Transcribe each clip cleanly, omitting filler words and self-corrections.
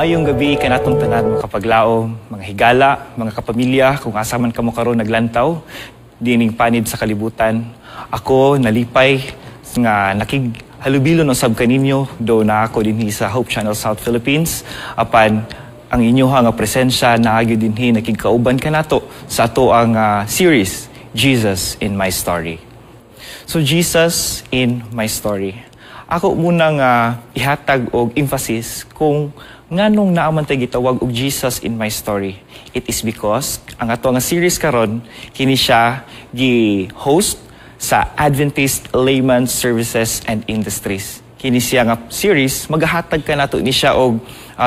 Maayong gabi kanatong tanan mga kapaglaom, mga higala, mga kapamilya, kung asa man kamo karon naglantaw, dining panid sa kalibutan. Ako nalipay nga nakighalubilo no sab kaninyo do na ako dinhi sa Hope Channel South Philippines apan ang inyoha nga presensya naagi dinhi nakigkauban kanato sa ato ang series Jesus in My Story. So Jesus in My Story. Ako muna nga ihatag og emphasis kung nganong naaman tay gitawag og Jesus in My Story. It is because ang ato nga series karon kini siya gi-host sa Adventist Layman Services and Industries. Kini siya nga series magahatag kanato ni siya og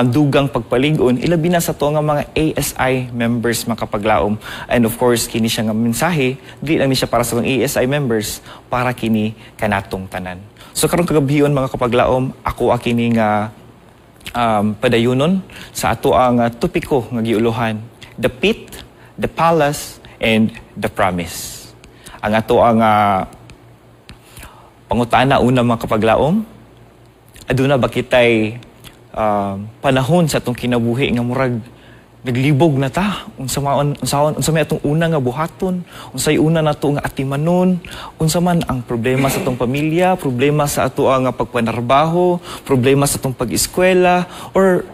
dugang pagpalig-on ilabi na sa to nga mga ASI members makapaglaom. And of course kini siya nga mensahe di lang ni siya para sa mga ASI members, para kini kanatong tanan. So karon kagabion mga kapaglaom, ako akini nga padayunon sa ato ang topiko nga giuluhan, the pit, the palace, and the promise. Ang ato ang pangutana una mga kapaglaom, aduna ba kitay panahon sa atong kinabuhi nga murag naglibog na ta unsa may atong una nga buhaton, unsay una nato nga atimanon, unsa man ang problema sa atong pamilya, problema sa ato nga pagpanarbaho, problema sa atong pag-eskwela, or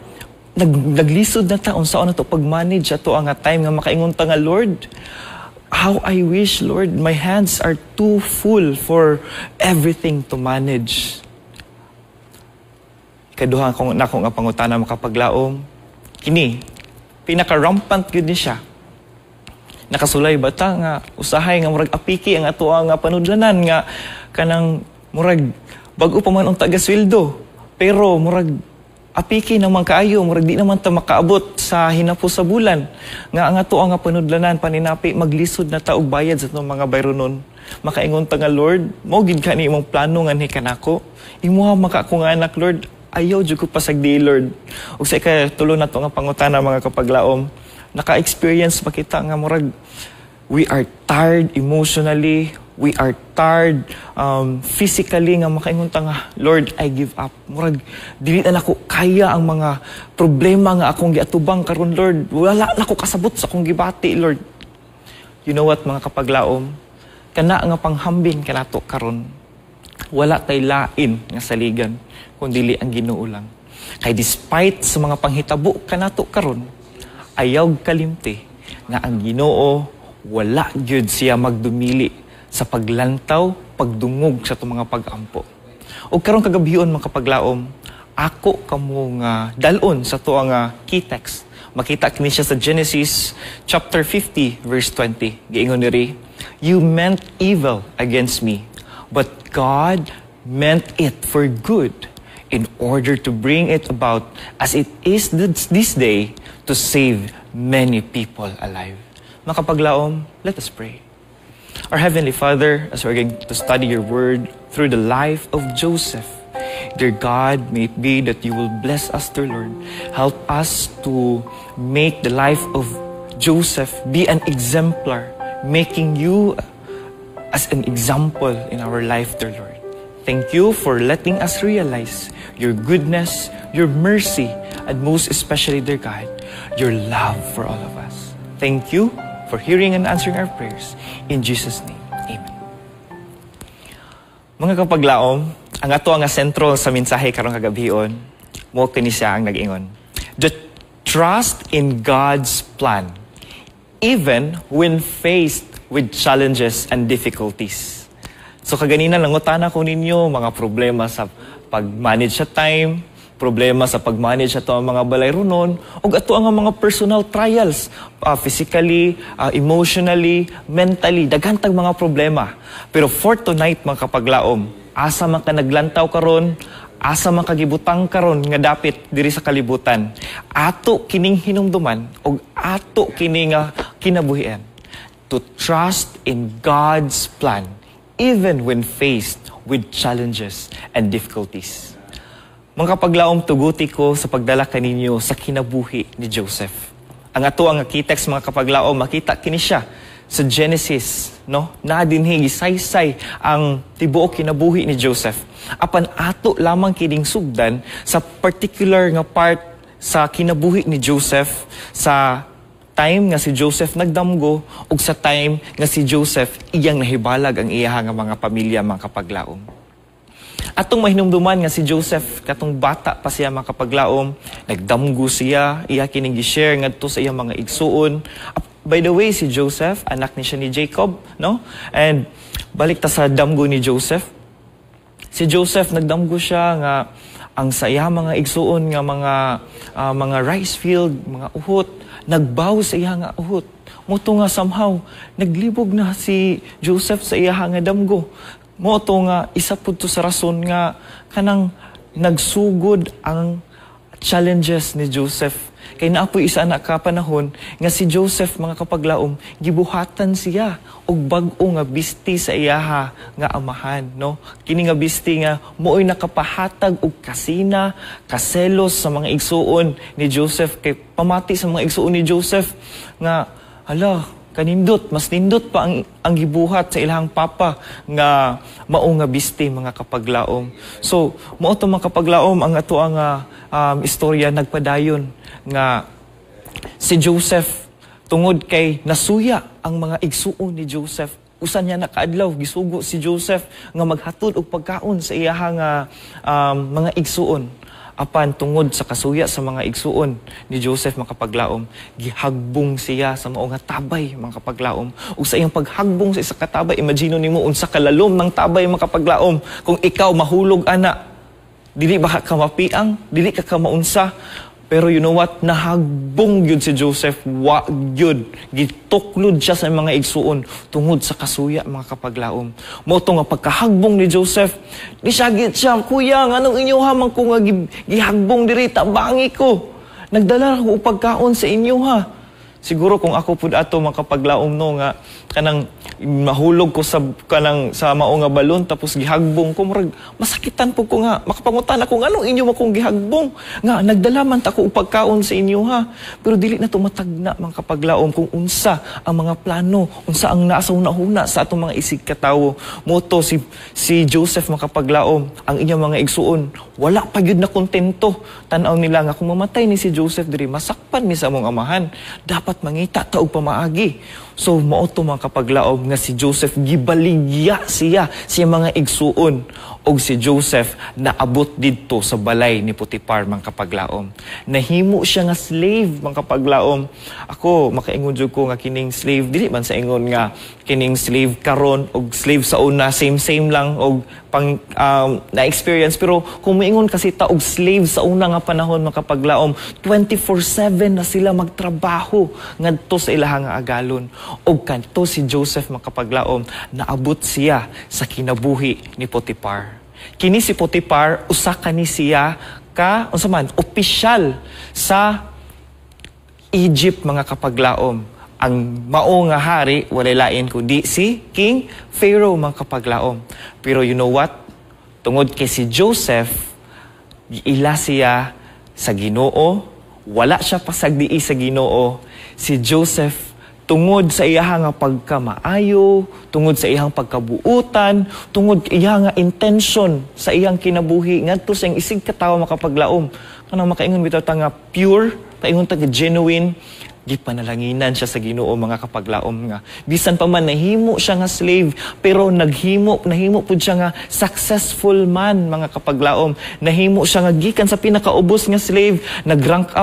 naglisod na ta unsa na to pag-manage ato nga time nga makaingon ta nga Lord, how I wish Lord my hands are too full for everything to manage. Kaduha kong nako nga pangutana makapaglaom, kini pinaka-rampant yun ni siya. Nakasulay bata nga usahay nga murag apiki ang ato nga panudlanan nga kanang murag bag-o pa man ang taga-sweldo, pero murag apiki naman kaayo, murag di naman ta makaabot sa hinapos sa bulan nga ang ato nga panudlanan paninapi maglisod na ta og bayad sa atong mga bayronon. Makaingon ta nga Lord, mao gid kani imong plano nga ni kanako, imuha maka ko nga anak Lord, ayaw jud ko pasagdi Lord. Ug sa ikatulo na to nga pangutana mga kapaglaom, naka-experience pa kita nga murag we are tired emotionally, we are tired physically nga makaingon ta nga Lord, I give up. Murag dili na ako kaya ang mga problema nga akong giatubang karon Lord. Wala na ko kasabot sa akong gibati Lord. You know what mga kapaglaom, kana nga panghambing kanato karon, wala tay lain nga saligan kundi ang Ginoo lang. Kay despite sa mga panghitabo kanato karon, ayaw kalimti nga ang Ginoo wala gyud siya magdumili sa paglantaw, pagdungog sa itong mga pag-ampo. O karon kagabion mga kapaglaom, ako kamo nga dalon sa to nga key text. Makita kini siya sa Genesis chapter 50 verse 20. Giingon diri, you meant evil against me, but God meant it for good, in order to bring it about as it is this day to save many people alive. Mga kapaglaom, let us pray. Our Heavenly Father, as we're going to study your word through the life of Joseph, dear God, may it be that you will bless us, dear Lord. Help us to make the life of Joseph be an exemplar, making you as an example in our life, dear Lord. Thank you for letting us realize your goodness, your mercy, and most especially, dear God, your love for all of us. Thank you for hearing and answering our prayers. In Jesus' name, amen. Mga kapaglaom, ang ato nga sentro sa mensahe karong kagabion, mo kini siya ang nag-ingon. The trust in God's plan, even when faced with challenges and difficulties. So kaganina nangutana ko ninyo mga problema sa pag-manage sa time, problema sa pag-manage ato ang mga balayronon, o ato ang mga personal trials, physically, emotionally, mentally, daghantang mga problema. Pero for tonight mga kapaglaom, asa man ka naglantaw karon, asa man kagibutang karon nga dapit diri sa kalibutan, ato kining hinumduman o ato kining kinabuhian to trust in God's plan, even when faced with challenges and difficulties. Mga kapaglaom, tuguti ko sa pagdala kaninyo sa kinabuhi ni Joseph. Ang ato ang key-text mga kapaglaom, makita kini siya sa Genesis, no? Na dinhi gisaysay ang tibuok kinabuhi ni Joseph. Apan ato lamang kining sugdan sa particular nga part sa kinabuhi ni Joseph sa time nga si Joseph nagdamgo ug sa time nga si Joseph iyang nahibalag ang iya nga mga pamilya mga kapaglaom. Atong mahinumduman nga si Joseph katong bata pa siya mga kapaglaom, nagdamgo siya, iya kining gi-share ngadto sa iyang mga igsuon. By the way, si Joseph anak ni siya ni Jacob, no? And balik ta sa damgo ni Joseph. Si Joseph nagdamgo siya nga ang sa iya mga igsuon nga mga rice field, mga uhot, nagbaw sa iya nga uhot. Moto nga somehow naglibog na si Joseph sa iya nga damgo. Moto nga isa pud to sa rason nga kanang nagsugod ang challenges ni Joseph. Kay naapoy isa na ka panahon nga si Joseph mga kapaglaom gibuhatan siya og bag-o nga bisti sa iyaha nga amahan, no? Kini nga bisti nga mooy nakapahatag og kasina, kaselos sa mga igsuon ni Joseph kay pamati sa mga igsuon ni Joseph nga hala kanindot, mas nindot pa ang gibuhat sa ilahang papa nga mao nga bisti mga kapaglaom. So, mao to mga kapaglaom ang ato ang istorya nagpadayon nga si Joseph tungod kay nasuya ang mga igsuon ni Joseph. Usan niya nakaadlaw gisugo si Joseph nga maghatod og pagkaon sa iyahang mga igsuon. Apan tungod sa kasuya sa mga igsuon ni Joseph mga kapaglaom, gihagbong siya sa mao nga tabay mga kapaglaom. Ug sa iyang paghagbong sa isa ka tabay, imagine nimo unsa kalalom ng tabay mga kapaglaom. Kung ikaw mahulog ana, dili ba ka mapiang, dili ka maunsa. Pero you know what? Nahagbong yun si Joseph. Wa yun. Gituklod siya sa mga igsuon tungod sa kasuya mga kapaglaom. Moto nga pagkahagbong ni Joseph, nisagit siya, kuya, anong inyo hamang ko nga gihagbong diri, tabangi ko. Nagdala ko pagkaon sa inyo ha. Siguro kung ako pud ato mga kapaglaom no nga kanang mahulog ko sa mao nga balon tapos gihagbong ko murag masakitan pud ko nga makapangutan ako nganong inyo akong gihagbong nga nagdala man ta ko pagkaon sa inyo ha. Pero dili na to matagna mga kapaglaom kung unsa ang mga plano, unsa ang nasa una-una sa atong mga isig katawo. Moto si Joseph mga kapaglaom, ang inyong mga igsuon wala pa gyud na kontento. Tan-aw nila nga kung mamatay ni si Joseph diri masakpan ni sa among amahan. Dapat mangita ta og pamaagi. So mao to mga kapaglaom nga si Joseph gibaligya siya mga igsuon og si Joseph naabot didto sa balay ni Potiphar mga kapaglaom. Nahimo siya nga slave mga kapaglaom. Ako makaingon jud ko nga kining slave dili man sa ingon nga kining slave karon og slave sa una same lang og pang na experience pero kung moingon kasi ta og slave sa una nga panahon mga kapaglaom 24/7 na sila magtrabaho ngadto sa ilahang agalon. Og kanto si Joseph makapaglaom, naabot siya sa kinabuhi ni Potiphar. Kini si Potiphar, usa kani siya ka, unsa man, opisyal sa Egypt mga kapaglaom. Ang mao nga hari, walay lain kundi si King Pharaoh mga kapaglaom. Pero you know what? Tungod kay si Joseph, giila siya sa Ginoo, wala siya pasagdii sa Ginoo. Si Joseph tungod sa iyang nga pagkamaayo, tungod sa iyang pagkabuutan, tungod iyang nga intention sa iyang kinabuhi ngadto sa iyang isig katawo makapaglaom. Kanang makaingon bitaw ta nga pure, paingon ta nga genuine, gipanalanginan siya sa Ginoo mga kapaglaom nga. Bisan pa man nahimo siya nga slave, pero nahimo pud siya nga successful man mga kapaglaom. Nahimo siya nga gikan sa pinakaubos nga slave, nagrank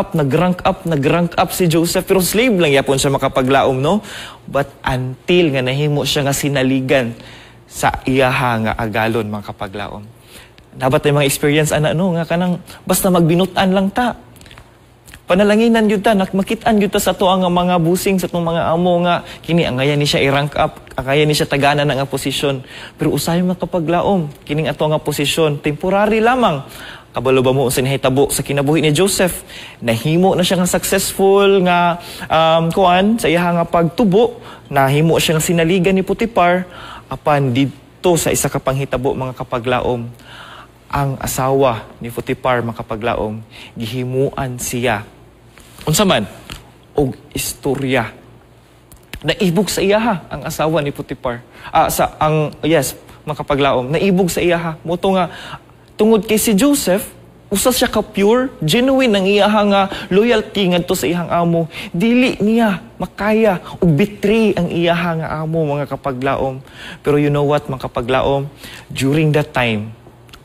up si Joseph, pero slave lang yapon siya makapaglaom no. But until nga nahimo siya nga sinaligan sa iyaha nga agalon mga kapaglaom. Dapat ay mga experience ana no nga kanang basta magbinutan lang ta. Panalanginan yun ta, makit-an yun ta sa to ang mga busing, sa itong mga amo nga, kini angayan ni siya i-rank up, angayan ni siya tagana na nga posisyon. Pero usahay mga kapaglaom, kining ato nga posisyon, temporary lamang. Kabalo ba mo sa nahitabo sa kinabuhi ni Joseph? Nahimo na siya nga successful nga sa iya nga pagtubo, nahimo siya nga sinaligan ni Potiphar, apan dito sa isa ka panghitabo mga kapaglaom, ang asawa ni Potiphar mga kapaglaom, gihimuan siya unsa man og istorya. Naibog sa iyaha ang asawa ni Potiphar. Mga kapaglaom, naibog sa iyaha. Moto nga tungod kay si Joseph Usa siya ka pure, genuine ang iyaha nga loyalty ngadto sa iyang amo. Dili niya makaya ug betray ang iyaha nga amo, mga kapaglaom. Pero you know what, mga kapaglaom, during that time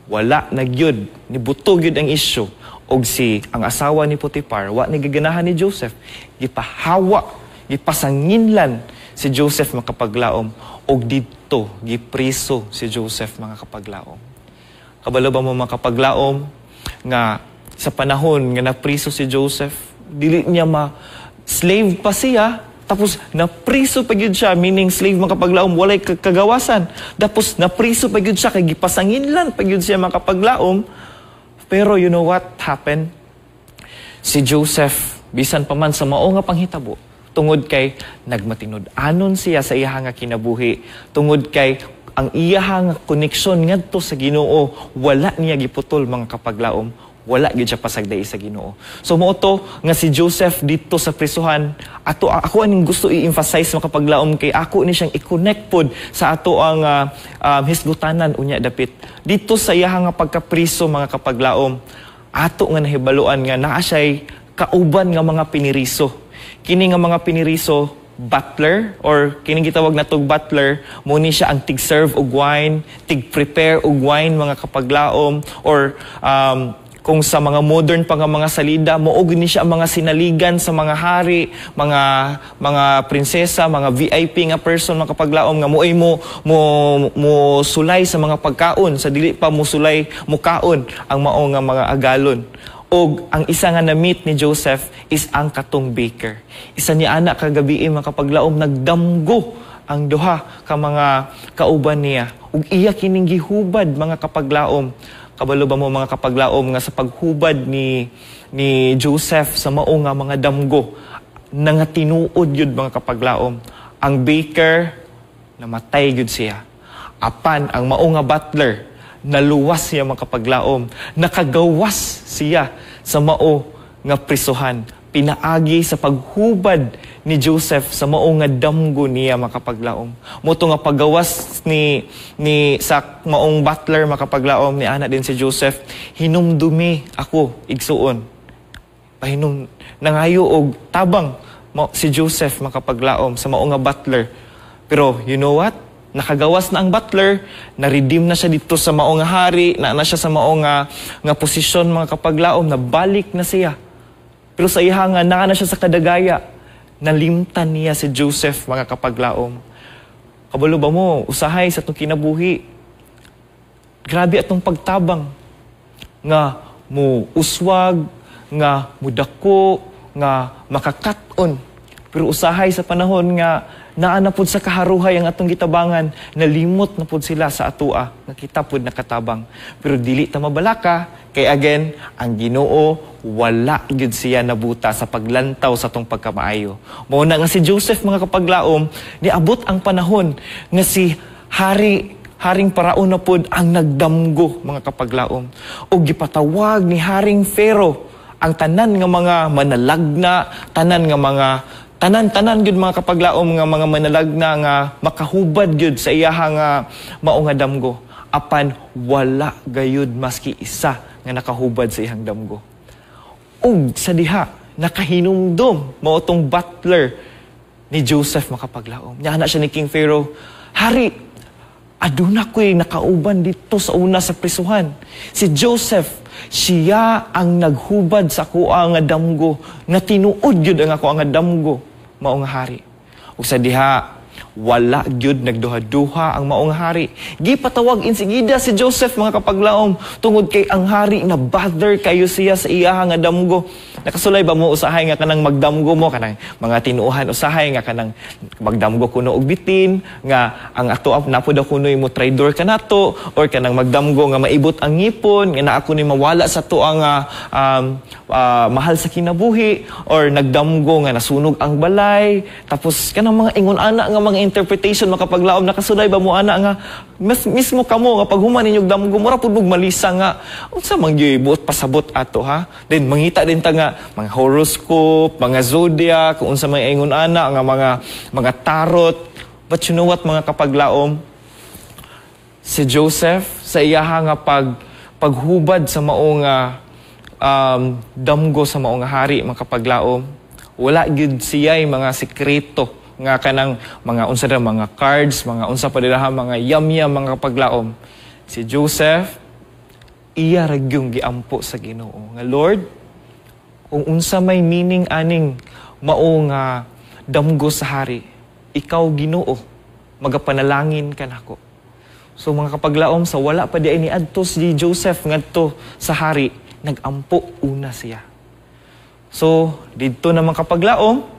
wala na gyud ni butog gyud ang issue, og ang asawa ni Potiphar wa ni giganahan ni Joseph, gipahawa, gipasanginlan si Joseph, mga kapaglaom, og didto gipriso si Joseph, mga kapaglaom. Kabalo ba mo, mga kapaglaom, nga sa panahon nga napriso si Joseph, dili niya slave pa siya, tapos napriso pa gyud siya, meaning slave, mga kapaglaom, walay kagawasan. Tapos napriso pa gyud siya, kay gipasanginlan pa gyud siya, mga kapaglaom. Pero you know what happened? Si Joseph, bisan pa man sa mao nga panghitabo, tungod kay nagmatinud-anon siya sa iyaha nga kinabuhi, tungod kay ang iyaha nga koneksyon ngadto sa Ginoo, wala niya giputol, mga kapaglaom. Wala gyud siya pasagday sa Ginoo. So mao to nga si Joseph dito sa prisuhan, ako aning gusto i-emphasize, mga kapaglaom, kay ako ni siyang i-connect pod sa ato ang hisgutanan unya dapit. Dito sa iyaha nga pagkapriso, mga kapaglaom, ato nga nahibaluan nga naa siya'y kauban nga mga piniriso. Kini nga mga piniriso, butler, or kining gitawag na tog butler, muni siya ang tig-serve og wine, tig-prepare og wine, mga kapaglaom, or kung sa mga modern pa nga mga salida, moog ni siya ang mga sinaligan sa mga hari, mga prinsesa, mga VIP nga person, mga kapaglaom, nga moay mo sulay sa mga pagkaon, sa dili pa mo sulay mo kaon ang mao nga mga agalon. Og ang isa nga na-meet ni Joseph is ang katong baker. Isa niya anak kagabi, mga kapaglaom, nagdamgo ang duha ka mga kauban niya. Ug iya kining gihubad, mga kapaglaom. Kabalo ba mo, mga kapaglaom, nga sa paghubad ni Joseph sa mao nga mga damgo, nga tinuod yun, mga kapaglaom. Ang baker, namatay yun siya. Apan, ang mao nga butler, naluwas siya, mga kapaglaom. Nakagawas siya sa mao nga prisuhan. Pinaagi sa paghubad ni Joseph sa mao nga damgo niya, mga kapaglaom. Moto nga paggawas ni sa maong butler, mga kapaglaom, ni ana din si Joseph, hinumdumi ako igsuon. Pahinom nangayo og tabang si Joseph, mga kapaglaom, sa mao nga butler. Pero you know what? Nakagawas na ang butler, na-redeem na siya dito sa mao nga hari, na siya sa mao nga posisyon, mga kapaglaom, na balik na siya. Pero sa iha nga, na siya sa kadagaya, nalimtan niya si Joseph, mga kapaglaom. Kabalo ba mo, usahay sa itong kinabuhi. Grabe atong pagtabang. Nga mo uswag, nga mudako, nga makakaton. Pero usahay sa panahon nga, naanapod sa kaharuhay ang atong gitabangan, nalimot na pod sila sa atua, nga kita pod nakatabang. Pero dili ta mabalaka, kay again, ang Ginoo, wala gyud siya nabuta sa paglantaw sa tong pagkamaayo. Mao na nga si Joseph, mga kapaglaom, niabot ang panahon nga si Haring Paraon na pod ang nagdamgo, mga kapaglaom. O gipatawag ni Haring Pharaoh ang tanan nga mga manalagna, tanan gyud, mga kapaglaom, nga mga manalagna nga makahubad gyud sa iyaha nga mao nga damgo. Apan wala gayud maski isa nga nakahubad sa iyang damgo. Ug sa diha nakahinumdom mao tong butler ni Joseph, mga kapaglaom. Nya na siya ni King Pharaoh, "Hari, aduna ko'y nakauban dito sa una sa prisuhan. Si Joseph, siya ang naghubad sa kuha nga damgo, nga tinuod gyud ang ako nga damgo, mao nga hari." Ug sa diha wala gyud nagduha-duha ang mao nga hari. Gipatawag insigida si Joseph, mga kapaglaom, tungod kay ang hari na bother kayo siya sa iya nga damgo. Nakasulay ba mo usahay nga kanang magdamgo mo, kanang mga tinuuhan usahay nga kanang magdamgo kuno og bitin, nga ang ato napod kunoy mo traitor kanato, or kanang magdamgo nga maibot ang ngipon, nga naa kunoy mawala sa to ang mahal sa kinabuhi, or nagdamgo nga nasunog ang balay. Tapos kanang mga ingon ana nga mga interpretation, makapaglaom, nakasulay ba mo ana nga mas mismo kamo nga paghuman ninyong damgo mura pud malisa nga unsa man gyud buot pasabot ato, ha. Then mangita din ta nga mga horoscope, mga zodiac, kung unsa may ingon ana nga mga tarot. But you know what, mga kapaglaom, si Joseph sa iyaha nga paghubad sa mao nga damgo sa mao nga hari mga kapaglaom. Wala gyud siya'y mga sekreto nga kanang mga unsa ra mga cards, mga unsa pa dira mga yam-yam mga kapaglaom. Si Joseph iya ra gyung giampo sa Ginoo nga Lord, kung unsa may meaning aning mao nga damgo sa hari, ikaw Ginoo magapanalangin kanako. So mga kapaglaom, sa wala pa di ni adto si Joseph ngadto sa hari, nagampo una siya. So didto na mga kapaglaom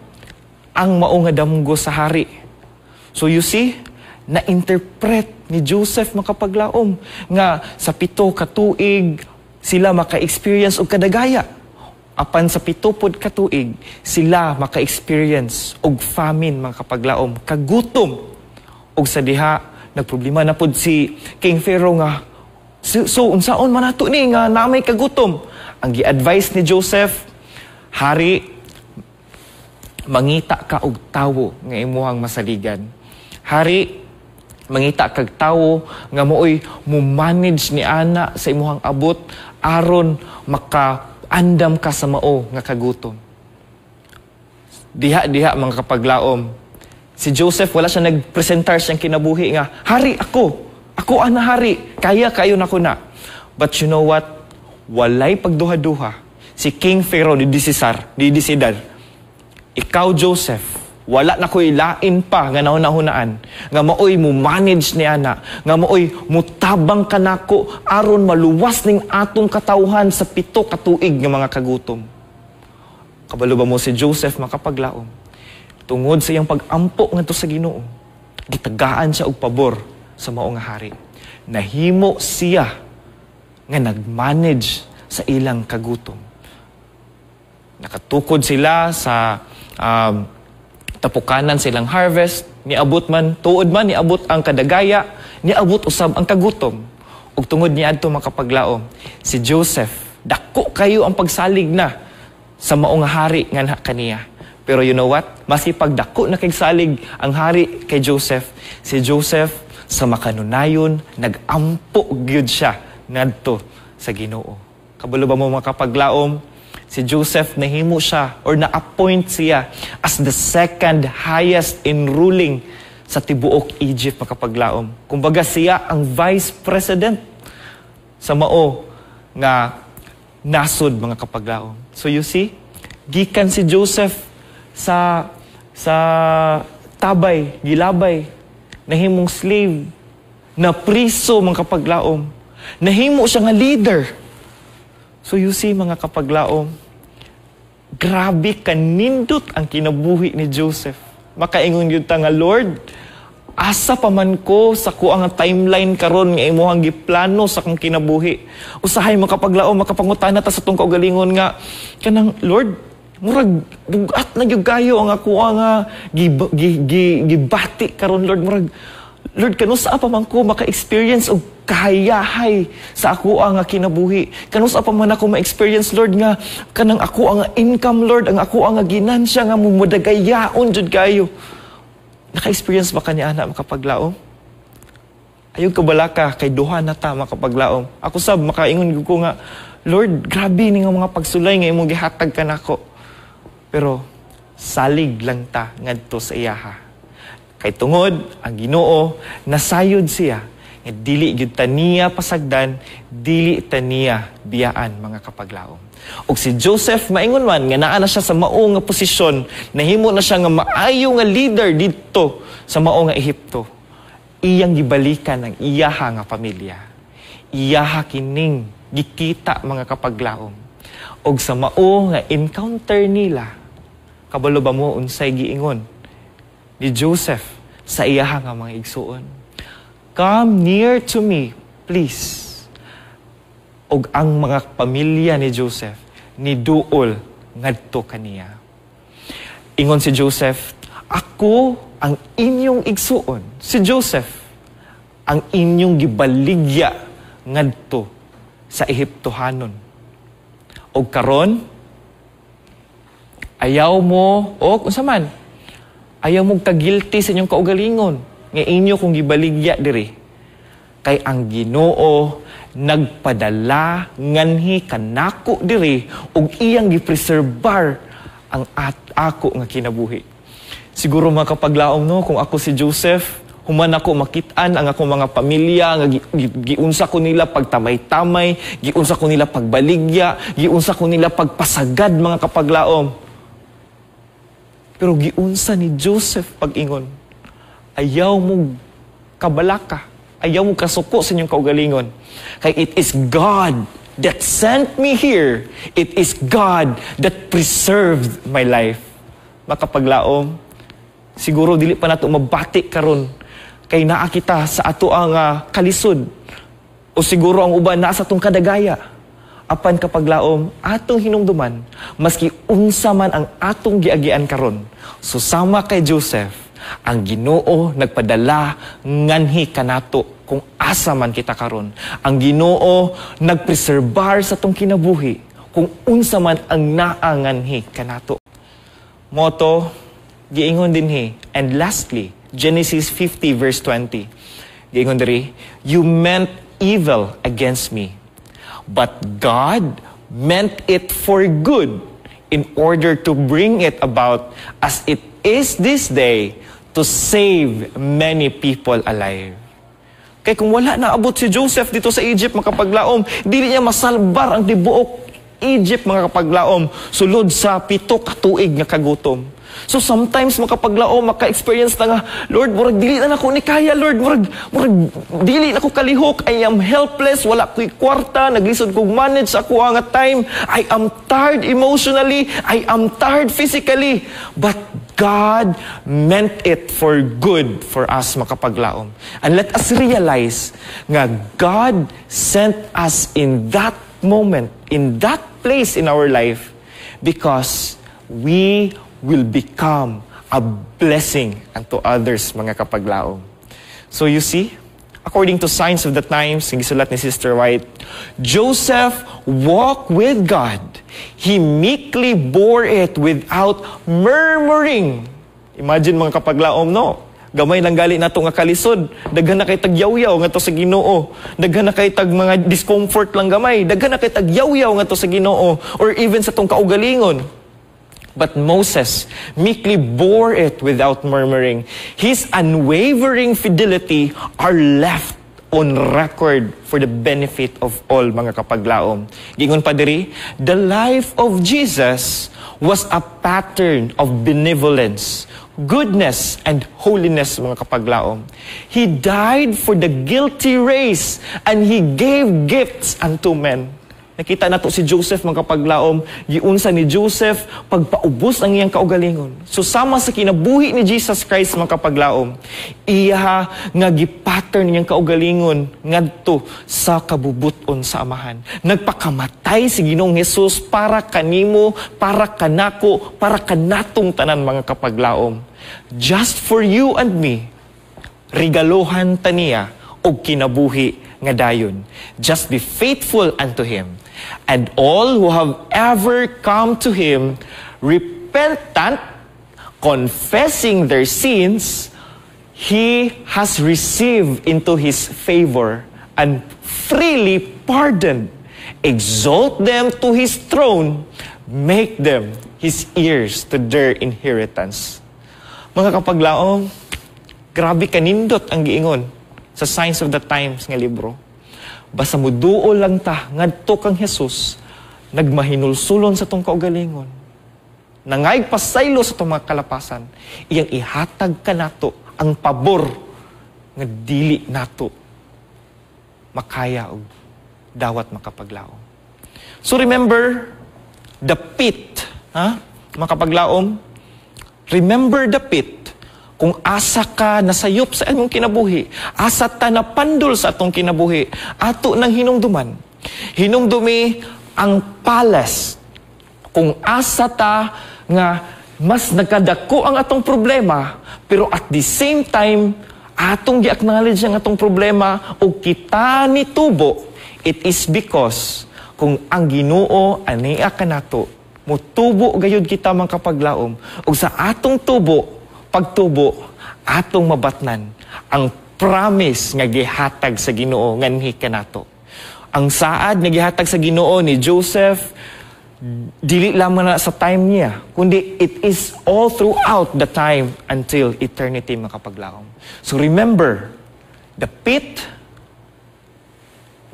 ang mao nga damgo sa hari. So you see, na-interpret ni Joseph mga kapaglaom nga sa 7 ka tuig sila maka-experience og kadagaya. Apan sa 7 pod ka tuig sila maka-experience og famine mga kapaglaom, kagutom. Og sa diha nagproblema na pod si King Pharaoh nga so unsaon man nato ni nga namay kagutom. Ang gi-advise ni Joseph, hari, mangita ka og tawo nga imuhang masaligan. Hari, mangita kag tawo nga mooy mo manage ni ana sa imuhang abot aron makaandam ka sa mao nga kagutom. Diha mga kapaglaom, si Joseph wala siya nagpresentar siyang kinabuhi nga, hari ako ana hari, kaya kayo na ko na. But you know what? Walay pagduha-duha. Si King Pharaoh didesidar, ikaw Joseph, wala na ko'y lain pa nga naunahunaan, nga maoy mo manage ni ana, nga maoy mutabang ka nako aron maluwas ning atong katawhan sa 7 ka tuig nga mga kagutom. Kabalo ba mo si Joseph makapaglaom? Tungod sa iyang pag-ampo ngadto sa Ginoo, gitagaan siya og pabor sa mao nga hari. Nahimo siya nga nag-manage sa ilang kagutom. Nakatukod sila sa tapukanan silang harvest, niabot man, tuod man, niabot ang kadagaya, niabot usab ang kagutom. Ug tungod niadto makapaglaom, si Joseph, dako kayo ang pagsalig na sa mao nga hari nga kaniya. Pero you know what? Maski pagdako na kay salig ang hari kay Joseph, si Joseph sa makanunayon, nag-ampo gyud siya ngadto sa Ginoo. Kabalo ba mo makapaglaom? Si Joseph nahimo siya or na-appoint siya as the second highest in ruling sa tibuok Egypt makapaglaom. Kumbaga siya ang vice president sa mao nga nasod mga kapaglaom. So you see, gikan si Joseph sa tabay, gilabay, nahimong slave, na priso mga kapaglaom, nahimo siya nga leader. So you see mga kapaglaom, grabe kanindot ang kinabuhi ni Joseph. Makaingon yun ta nga, Lord, asa pa man ko sa kuang timeline karon nga imuhang giplano sa kang kinabuhi. Usahay makapaglaom, makapangutana ta sa tong kaugalingon nga, kanang Lord, murag bugat na gyud kayo ang ako nga gibati karon Lord, Lord, kanusa pa man ko maka-experience og kahayahay sa ako ang kinabuhi. Kanusa pa man ako ma-experience, Lord, nga kanang ako ang income, Lord, ang ako ang ginansya nga mumudagayaon jud kayo. Naka-experience ba kanya ana makapaglaom? Ayog kabalaka kay duha na ta makapaglaom. Ako sab makaingon ko nga, Lord, grabe ni nga mga pagsulay nga imong gihatag kanako. Pero salig lang ta ngadto sa iyaha. Kay tungod ang Ginoo nasayod siya nga dili gyud ta niya pasagdan, dili ta niya biyaan mga kapaglaom. Og si Joseph maingon man nga naa na siya sa mao nga posisyon, nahimo na siya nga maayo nga leader didto sa mao nga Ehipto. Iyang gibalikan ang iyaha nga pamilya. Iyaha kining gikita mga kapaglaom. Og sa mao nga encounter nila, kabalo ba mo unsay giingon ni Joseph sa iyaha nga mga igsuon? Come near to me, please. Og ang mga pamilya ni Joseph ni duol ngadto kaniya. Ingon si Joseph, ako ang inyong igsuon. Si Joseph ang inyong gibaligya ngadto sa Ehiptohanon. Og karon ayaw mo unsa man, ayaw mo kagilty sa inyong kaugalingon nga inyo kung gibaligya diri. Kay ang Ginoo nagpadala nganhi kanako diri ug iyang gipreserbar ang ako nga kinabuhi. Siguro mga kapaglaom no, kung ako si Joseph, human ako makitaan ang akong mga pamilya, nga giunsa ko nila pagtamay-tamay, giunsa ko nila pagbaligya, giunsa ko nila pagpasagad mga kapaglaom. Pero giunsa ni Joseph pag-ingon, ayaw mo kabalaka, ayaw mo kasuko sa inyong kaugalingon. Kay it is God that sent me here. It is God that preserved my life. Makapaglaom, siguro dili pa nato mabati karon kay naa kita sa ato ang kalisod. O siguro ang uban naa sa atong kadagaya. Apan kapaglaom, atong hinumduman, maski unsa man ang atong giagian karon. So sama kay Joseph, ang Ginoo nagpadala nganhi kanato kung asa man kita karon. Ang Ginoo nagpreserbar sa tong kinabuhi kung unsa man ang naanganhi kanato. Moto, giingon dinhi. And lastly, Genesis 50 verse 20. Giingon diri, you meant evil against me, but God meant it for good in order to bring it about as it is this day to save many people alive. Kaya kung wala na abot si Joseph dito sa Egypt, makapaglaom, dili niya masalbar ang tibuok Egypt, mga kapaglaom, sulod sa 7 ka tuig nga kagutom. So sometimes makapaglaom, maka-experience na nga, Lord, murag dili na ako ni kaya, Lord, murag dili na ako kalihok, I am helpless, wala ko'y kwarta, naglisod kong manage sa ako nga time, I am tired emotionally, I am tired physically, but God meant it for good for us, makapaglaom. And let us realize nga God sent us in that moment, in that place in our life, because we will become a blessing unto others, mga kapaglaom. So you see, according to Signs of the Times, ang gisulat ni Sister White, Joseph walked with God. He meekly bore it without murmuring. Imagine mga kapaglaom, no? Gamay lang gali nato nga kalisod. Daghan na kay tagyaw-yaw nga to sa Ginoo. Daghan na kay tag mga discomfort lang gamay. Daghan na kay tagyaw-yaw nga to sa Ginoo. Or even sa tong kaugalingon. But Moses meekly bore it without murmuring. His unwavering fidelity are left on record for the benefit of all, mga kapaglaom. Gingon pa diri, the life of Jesus was a pattern of benevolence, goodness, and holiness, mga kapaglaom. He died for the guilty race, and He gave gifts unto men. Nakita nato si Joseph, mga kapaglaom, giunsa ni Joseph pagpaubos ang iyang kaugalingon. So sama sa kinabuhi ni Jesus Christ, mga kapaglaom, iya nga gipattern niyang kaugalingon ngadto sa kabubuton sa amahan. Nagpakamatay si Ginoong Hesus para kanimo, para kanako, para kanatong tanan, mga kapaglaom. Just for you and me, regalohan taniya og kinabuhi nga dayon. Just be faithful unto Him. And all who have ever come to Him, repentant, confessing their sins, He has received into His favor and freely pardoned. Exalt them to His throne, make them His heirs to their inheritance. Mga kapaglaom, grabe kanindot ang giingon sa Signs of the Times nga libro. Basta muduol lang ta, ngadto kang Jesus, nagmahinulsulon sa tong kaugalingon. Nangayag pasaylo sa tong mga kalapasan, iyang ihatag ka nato ang pabor nga dili nato makaya og dawat makapaglaom. So remember the pit, makapaglaom. Remember the pit. Kung asa ka nasayop sa imong kinabuhi, asa ta napandol sa atong kinabuhi, ato nang hinumduman. Hinumdumi ang palace. Kung asa ta nga mas nagkadako ang atong problema, pero at the same time, atong gi-acknowledge ang atong problema o kita nitubo, it is because kung ang Ginoo ania kanato, mutubo gayud kita mga kapaglaom, o sa atong tubo, pagtubo, atong mabatnan ang promise nga gihatag sa Ginoo nganhi kanato. Ang saad nga gihatag sa Ginoo ni Joseph, dili lamang na sa time niya, kundi it is all throughout the time until eternity, mga kapaglaom. So remember, the pit,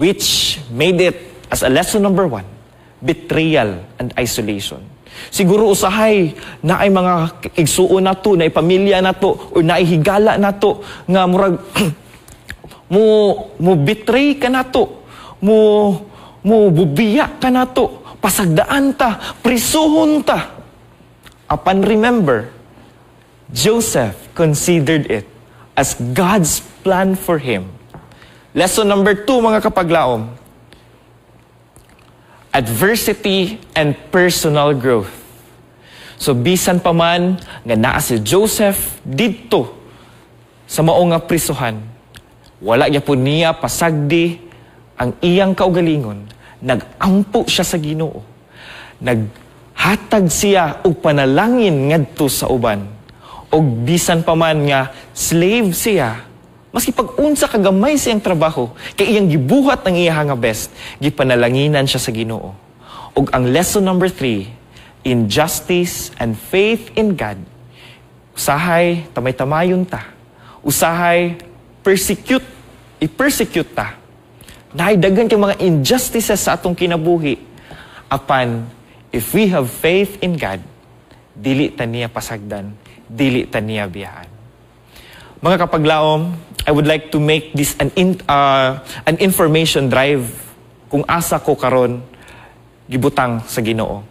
which made it as a lesson number 1, betrayal and isolation. Siguro usahay na ay mga igsuon na to, na pamilya na to, o na higala na to, nga murag, mo betray ka na to, mo bubiya ka na to, pasagdaan ta, prisuhon ta. Upon remember, Joseph considered it as God's plan for him. Lesson number 2, mga kapaglaom, adversity and personal growth. So bisan pa man nga naa si Joseph didto sa mao nga prisuhan, wala gyapon niya pasagdi ang iyang kaugalingon. Nagampo siya sa Ginoo. Naghatag siya og panalangin ngadto sa uban. Og bisan pa man nga slave siya, maski pag-unsa kagamay siyang trabaho, kay iyang gibuhat ang iya nga best, gipanalanginan siya sa Ginoo. Og ang lesson number 3, injustice and faith in God. Usahay tamay-tamayon ta. Usahay i-persecute ta. Naidagan kay mga injustices sa atong kinabuhi. Apan, if we have faith in God, dili ta niya pasagdan, dili ta niya biyaan. Mga kapaglaom, I would like to make this an information drive kung asa ko karon gibutang sa Ginoo.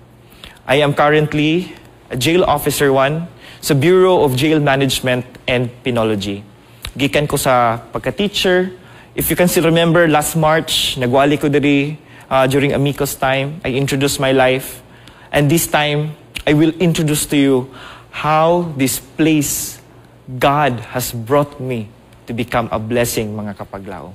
I am currently a jail officer 1 sa Bureau of Jail Management and Penology. Gikan ko sa pagka-teacher. If you can still remember, last March, nagwali ko diri during Amicus time. I introduced my life. And this time, I will introduce to you how this place God has brought me to become a blessing, mga kapaglaom.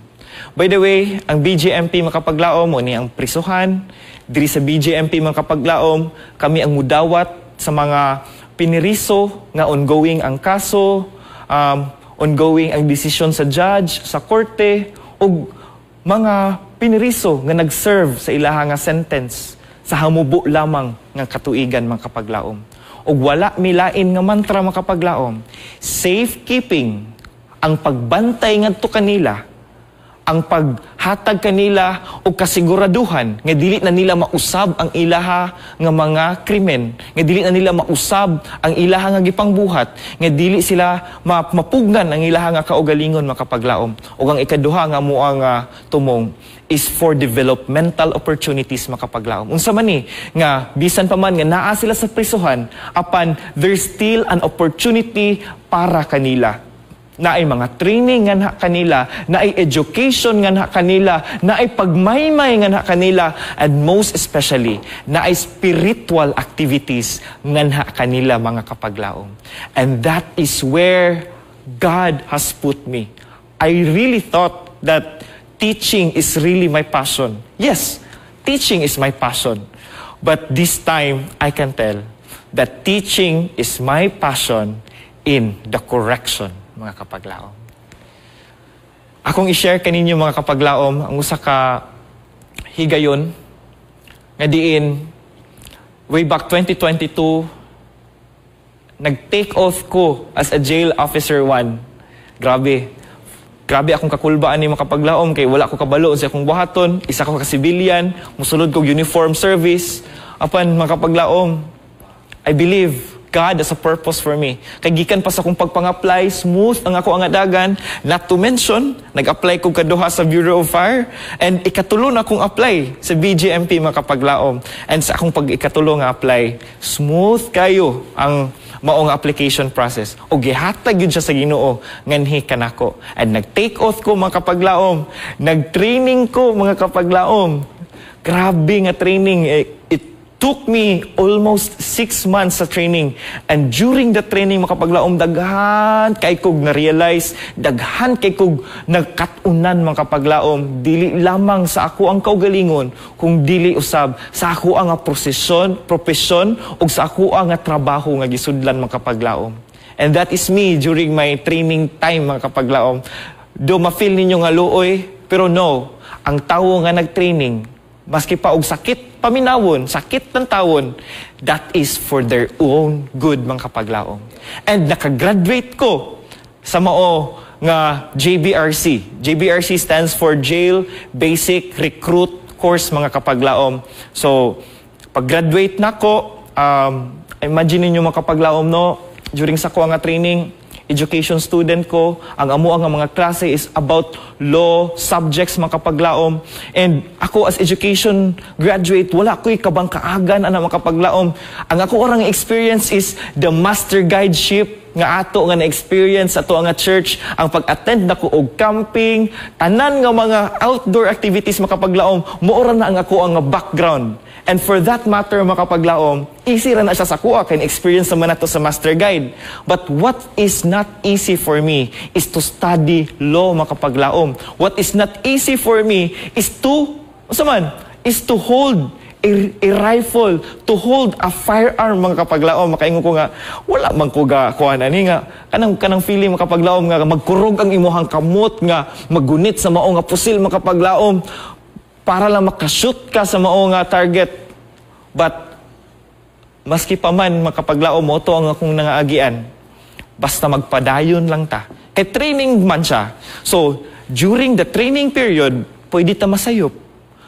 By the way, ang BJMP, mga kapaglaom, o ni ang prisuhan. Diri sa BJMP, mga kapaglaom, kami ang mudawat sa mga piniriso nga ongoing ang kaso, ongoing ang desisyon sa judge, sa korte, o mga piniriso nga nag-serve sa ilaha nga sentence sa hamubo lamang nga katuigan, mga kapaglaom. O wala milain nga mantra, mga kapaglaom, safekeeping, ang pagbantay ngadto kanila, ang paghatag kanila o kasiguraduhan nga dili na nila mausab ang ilaha nga mga krimen, nga dili na nila mausab ang ilaha nga gipangbuhat, nga dili sila mapugnan ang ilaha nga kaugalingon, mga kapaglaom. O ang ikaduha nga mo ang tumong is for developmental opportunities, mga kapaglaom. Unsa man ni nga bisan pa man nga naa sila sa prisuhan, apan there's still an opportunity para kanila. Naay mga training nga na kanila, naay education nga na kanila, naay pagmaymay nga na kanila, and most especially, naay spiritual activities nga na kanila, mga kapaglaom. And that is where God has put me. I really thought that teaching is really my passion. Yes, teaching is my passion. But this time, I can tell that teaching is my passion in the correction, mga kapaglaom. Akong i-share kaninyo, mga kapaglaom, ang usa ka higayon nga diin way back 2022 nag-take oath ko as a jail officer 1. Grabe akong kakulbaan ni mga kapaglaom kay wala ko kabalo sa akong buhaton, isa ko ka civilian, musulod ko uniform service. Apan, mga kapaglaom, I believe God has a purpose for me. Kay gikan pa sa akong pagpang-apply, smooth ang ako ang adagan. Not to mention, nag-apply ko kaduha sa Bureau of Fire, and ikatulo na akong apply sa BJMP, mga kapaglaom. And sa akong pag-ikatulo nga apply, smooth kayo ang maong application process. O gihatag yun siya sa Ginoo, nganhi kanako. And nag-take oath ko, mga kapaglaom. Nag-training ko, mga kapaglaom. Grabe nga training. It took me almost 6 months sa training. And during the training, mga kapaglaom, daghan kay kog na-realize, daghan kay kog nagkatunan, mga kapaglaom, dili lamang sa ako ang kaugalingon, kung dili usab sa ako ang profesyon, o sa ako ang trabaho nga gisudlan, mga kapaglaom. And that is me during my training time, mga kapaglaom. Do ma-feel ninyo nga luoy, pero no, ang tawo nga nag-training, maski pa og sakit paminawon, sakit ng tawon, that is for their own good, mga kapaglaom. And nakagraduate ko sa mao nga JBRC. JBRC stands for Jail Basic Recruit Course, mga kapaglaom. So, pag-graduate na ko, imagine niyo mga kapaglaom, no, during sa ko nga training, education student ko, ang amo ang mga klase is about law subjects, mga kapaglaom. And ako as education graduate, wala ko'y kabang kaagan ana mga kapaglaom. Ang ako orang experience is the master guideship nga ato nga na-experience ato nga church, ang pag-attend nako og camping, tanan nga mga outdoor activities, mga kapaglaom, moora na ang ako ang background. And for that matter, mga kapaglaom, easy ra na siya sa kuha, kaya experience naman nato sa master guide. But what is not easy for me is to study law, mga kapaglaom. What is not easy for me is to hold a rifle, to hold a firearm, mga kapaglaom. Makaingon ko nga, wala man ko kuha na ni nga, kanang feeling, mga kapaglaom, nga magkurog ang imuhang kamot, nga maggunit sa mao nga pusil, mga kapaglaom, para lang makashoot ka sa mao nga target. But, maski pa man, makapaglaom mo, ito ang akong nangaagian. Basta magpadayon lang ta. Kaya training man siya. So, during the training period, pwede ta masayop.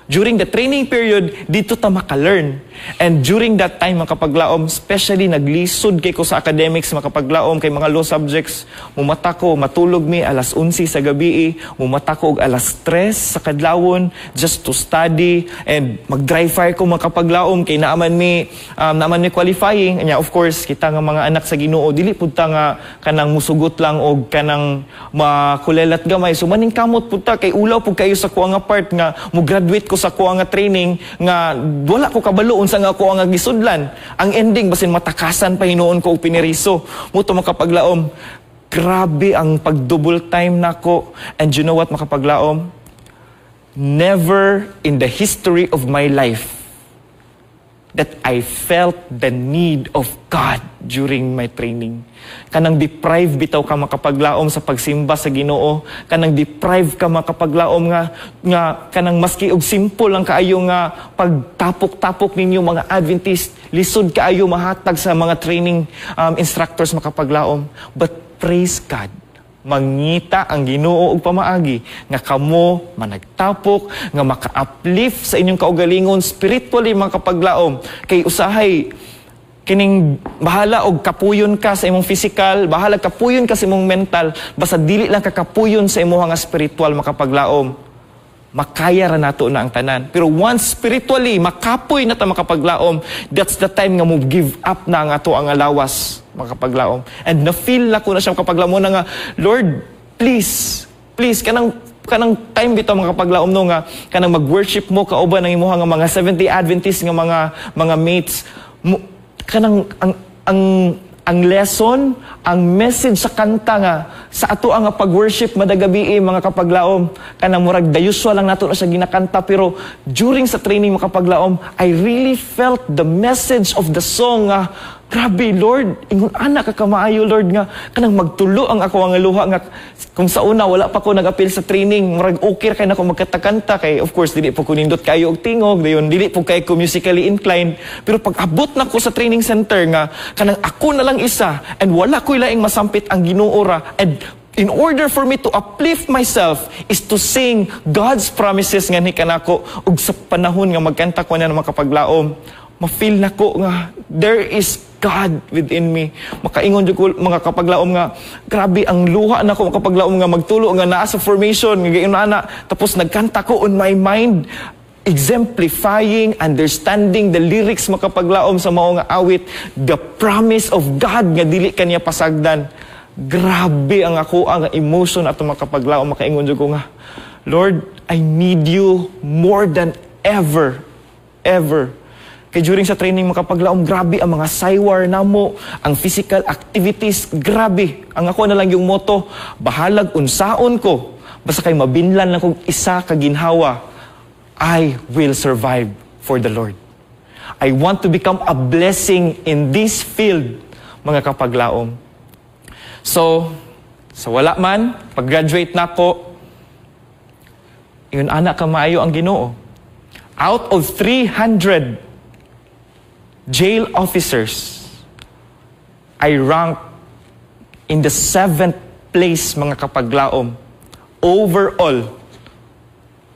During the training period, dito ta maka-learn. And during that time, makapaglaom, especially naglisod kay ko sa academics, makapaglaom kay mga law subjects, mumata ko, matulog mi alas 11 sa gabi, mumata ko og alas 3 sa kadlawon just to study, and mag-dry fire ko makapaglaom kay naaman mi qualifying. And of course, kita nga mga anak sa Ginoo, dili pud ta nga kanang musugot lang og kanang makulelat gamay. So maning kamot pud ta kay ulaw pud kayo sa kuha nga part nga mo graduate ko sa kuha nga training nga wala ko kabalo unsa nga ako ang gisudlan. Ang ending basin matakasan pa hinuon ko og piniriso. Muto makapaglaom, grabe ang pag-double time nako. And you know what, makapaglaom? Never in the history of my life that I felt the need of God during my training. Kanang deprive bitaw ka makapaglaom sa pagsimba sa Ginoo. Kanang deprive ka makapaglaom nga kanang maski og simple lang kaayo nga pagtapok-tapok ninyo mga Adventist, lisod kaayo mahatag sa mga training instructors makapaglaom. But praise God, mangita ang Ginoo og pamaagi nga kamo managtapok, nga maka-uplift sa inyong kaugalingon spiritually, mga kapaglaom. Kay usahay kining bahala og kapuyon ka sa imong physical, bahala kapuyon ka sa imong mental, basta dili lang ka kapuyon sa imong nga spiritual, mga kapaglaom. Makaya ra nato na ang tanan. Pero once spiritually makapoy na ta, makapaglaom, that's the time nga mo give up na ang ato ang alawas, makapaglaom. And na-feel na ko na siya makapaglaom na nga, Lord, please, kanang time bitaw makapaglaom no nga, kanang mag-worship mo kauban ng imuha nga mga 70 Adventist nga mga mates, kanang ang lesson, ang message sa kanta nga sa ato ang pag-worship madagabi, mga kapaglaom, kanang murag the usual lang nato na siya ginakanta, pero during sa training, mga kapaglaom, I really felt the message of the song nga, grabe Lord, ingon anak ka kamaayo Lord, nga kanang magtulo ang ako ang luha nga kung sa una wala pa ko nag-appeal sa training, murag okay kay nako magkatakanta, kay of course dili po ko nindot kayo og tingog, dayon dili po kay ko musically inclined, pero pag abot na ko sa training center nga kanang ako na lang isa and wala ko laing masampit ang Ginoo ra, and in order for me to uplift myself is to sing God's promises nga ni kanako, ug sa panahon nga magkanta ko na mga kapaglaom, ma-feel na ko nga there is God within me. Makaingon jud ko, mga kapaglaom, nga grabe ang luha na ko, mga kapaglaom, nga magtulo nga naa sa formation nga gayon na, tapos nagkanta ko on my mind, exemplifying, understanding the lyrics, mga kapaglaom, sa mao nga awit, the promise of God nga dili kaniya pasagdan. Grabe ang ako ang emotion ato, mga kapaglaom. Makaingon jud ko nga, Lord, I need you more than ever. Kay during sa training, mga kapaglaom, grabe ang mga saywar namo, ang physical activities, grabe. Ang ako na lang yung motto, bahalag unsaon ko, basta kay mabinlan lang kong isa ka ginhawa, I will survive for the Lord. I want to become a blessing in this field, mga kapaglaom. So, sa wala man, pag-graduate na ako, Yun anak ka maayo ang Ginoo. Out of 300 jail officers, I rank in the 7th place mga kapaglaom. Overall,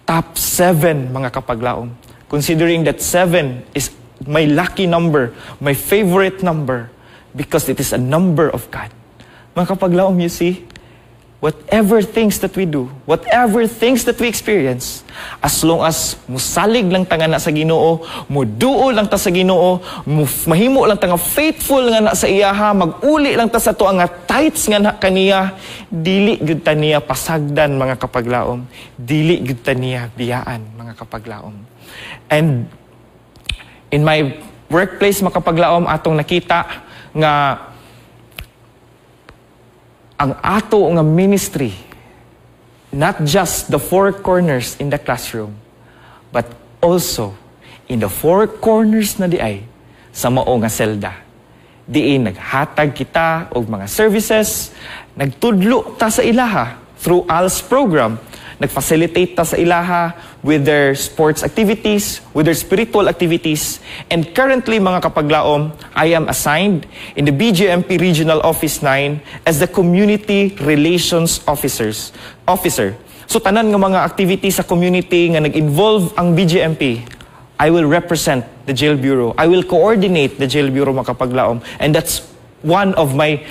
top 7 mga kapaglaom. Considering that 7 is my lucky number, my favorite number, because it is a number of God. Mga kapaglaom, you see, whatever things that we do, whatever things that we experience, as long as musalig lang ta nga na sa Ginoo, muduo lang ta sa Ginoo, mahimo lang ta nga faithful nga na sa iyaha, maguli lang ta sa to nga tights nga na kaniya, dili gud ta niya pasagdan mga kapaglaom, dili gud ta niya biyaan mga kapaglaom. And in my workplace mga kapaglaom, atong nakita nga ang ato nga ministry, not just the 4 corners in the classroom, but also in the 4 corners na diay sa mao nga selda. Diin naghatag kita og mga services, nagtudlo ta sa ilaha through ALS program, nagfacilitate ta sa ilaha with their sports activities, with their spiritual activities. And currently, mga kapaglaom, I am assigned in the BGMP Regional Office 9 as the Community Relations Officer. So, tanan nga mga activities sa community nga nag-involve ang BGMP, I will represent the Jail Bureau. I will coordinate the Jail Bureau, mga kapaglaom. And that's one of my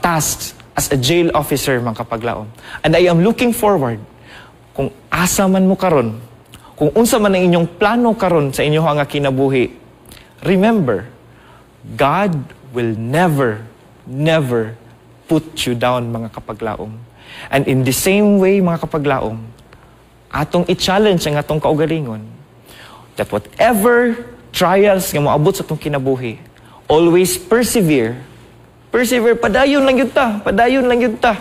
tasks as a jail officer, mga kapaglaom. And I am looking forward, kung asa man mo karon, kung unsa man ang inyong plano karon sa inyo nga kinabuhi, remember, God will never put you down, mga kapaglaom. And in the same way, mga kapaglaom, atong i-challenge ang atong kaugalingon, that whatever trials nga moabot sa atong kinabuhi, always persevere, padayon lang yun ta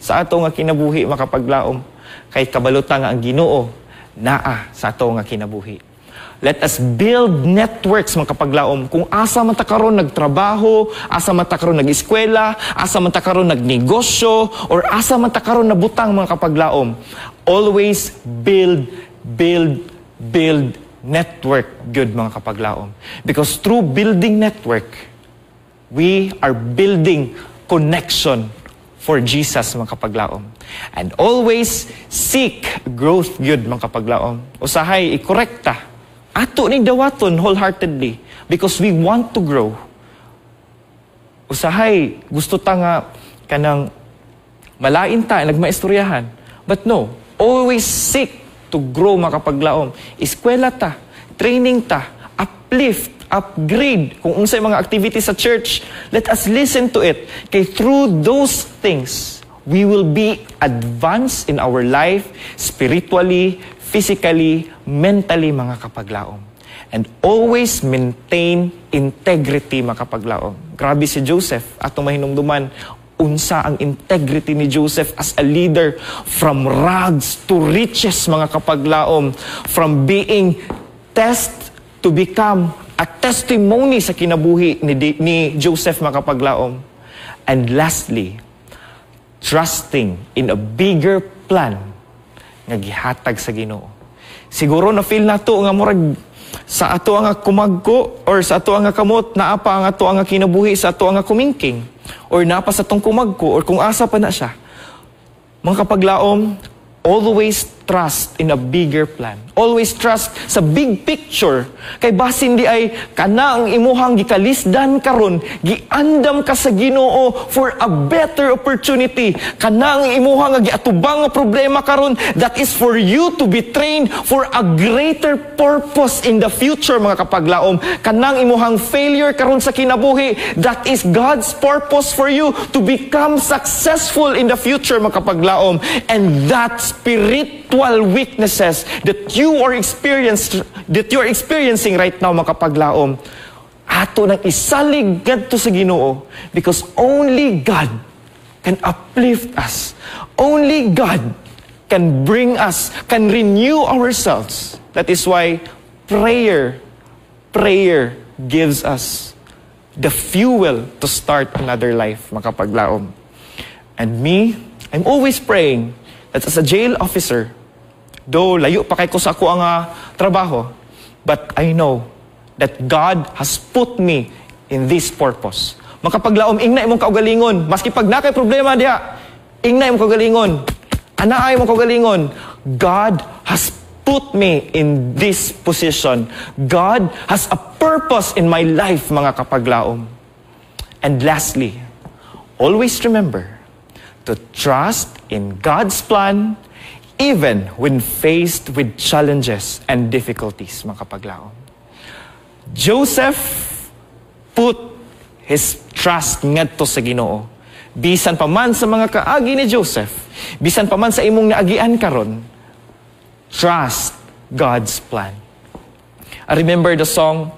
sa ato nga kinabuhi, makapaglaom. Kay kabalutan nga ang Ginoo naa sa ato nga kinabuhi. Let us build networks, mga kapaglaom. Kung asa man ta karon nagtrabaho, asa man ta karon nag-eskwela, asa man ta karon nagnegosyo, or asa man ta karon nabutang, mga kapaglaom, always build network, good, mga kapaglaom. Because through building network, we are building connection for Jesus, mga kapaglaom. And always seek growth, good, mga kapaglaom. Usahay, ikorekta. Ato ni dawaton wholeheartedly because we want to grow. Usahay, gusto ta nga kanang malain ta, nagmaistoryahan. But no, always seek to grow, mga kapaglaom. Eskwela ta, training ta, uplift, upgrade, kung unsay mga activities sa church, let us listen to it. Kay through those things, we will be advanced in our life, spiritually, physically, mentally, mga kapaglaom. And always maintain integrity, mga kapaglaom. Grabe si Joseph, atong mahinumduman, unsa ang integrity ni Joseph as a leader from rags to riches, mga kapaglaom. From being test to become a testimony sa kinabuhi ni Joseph, mga kapaglaom. And lastly, trusting in a bigger plan nga gihatag sa Ginoo. Siguro na feel nato nga murag sa ato nga kumagko or sa ato nga kamot naa pa ang ato nga kinabuhi sa ato nga kumingking or napa sa tong kumagko or kung asa pa na siya. Mga kapaglaom, always trust in a bigger plan. Always trust sa big picture. Kay basin di ay kana ang imuhang gikalisdan karon, giandam ka sa Ginoo for a better opportunity. Kana ang imuhang giatubang nga problema karon, that is for you to be trained for a greater purpose in the future, mga kapaglaom. Kanang imuhang failure karon sa kinabuhi, that is God's purpose for you to become successful in the future, mga kapaglaom. And that spiritual weaknesses that you are experiencing right now, mga kapaglaom, ato nang isalig ngadto sa Ginoo, because only God can uplift us. Only God can bring us, can renew ourselves. That is why prayer gives us the fuel to start another life, mga kapaglaom. And me, I'm always praying that as a jail officer, Though layo pa kay ko sa ako ang trabaho, but I know that God has put me in this purpose. Makapaglaom, ingna imong kaugalingon. Maski pag nakay problema diha, ingna imong kaugalingon. Anaay imong kaugalingon. God has put me in this position. God has a purpose in my life, mga kapaglaom. And lastly, always remember to trust in God's plan even when faced with challenges and difficulties, mga kapaglaom. Joseph put his trust ngadto sa Ginoo. Bisan pa man sa mga kaagi ni Joseph, bisan pa man sa imong naagian karon, trust God's plan. I remember the song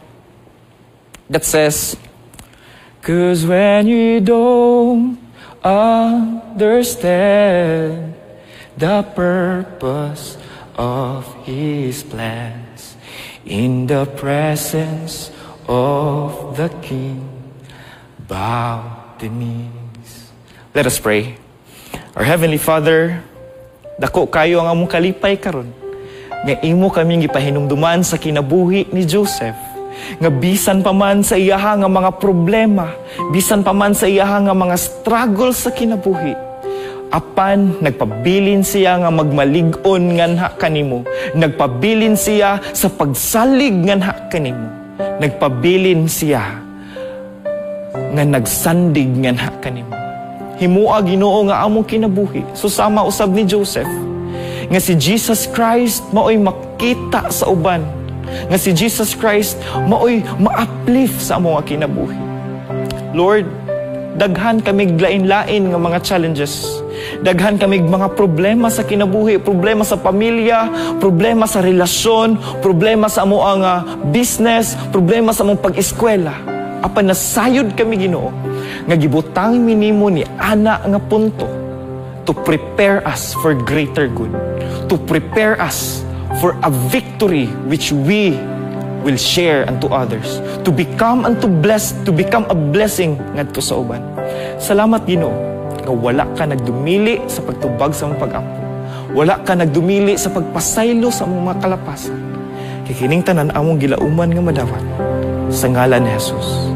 that says, "'Cause when you don't understand the purpose of His plans, in the presence of the King, bow the knees." Let us pray. Our Heavenly Father, dako kayo ang among kalipay karon, nga imo kaming gipahinumduman sa kinabuhi ni Joseph, nga bisan pa man sa iyaha nga mga problema, bisan pa man sa iyaha nga mga struggle sa kinabuhi, apan nagpabilin siya nga magmalig-on nganha kanimo, nagpabilin siya sa pagsalig nganha kanimo, nagpabilin siya nga nagsandig nganha kanimo. Himua Ginoo nga among kinabuhi, susama usab ni Joseph, nga si Jesus Christ maoy makita sa uban, nga si Jesus Christ maoy ma-uplift sa among kinabuhi. Lord, daghan kamig lain-lain nga mga challenges, daghan kamig mga problema sa kinabuhi, problema sa pamilya, problema sa relasyon, problema sa among business, problema sa among pag-eskwela. Apan nasayod kami Ginoo nga gibutang minimo ni ana nga punto to prepare us for greater good, to prepare us for a victory which we will share unto others, to become a blessing ngadto sa uban. Salamat Ginoo nga wala ka nagdumili sa pagtubag sa among pag-ampo, wala ka nagdumili sa pagpasaylo sa among mga kalapasan. Kikining tanan among gilauman nga madawat sa ngalan ni Jesus.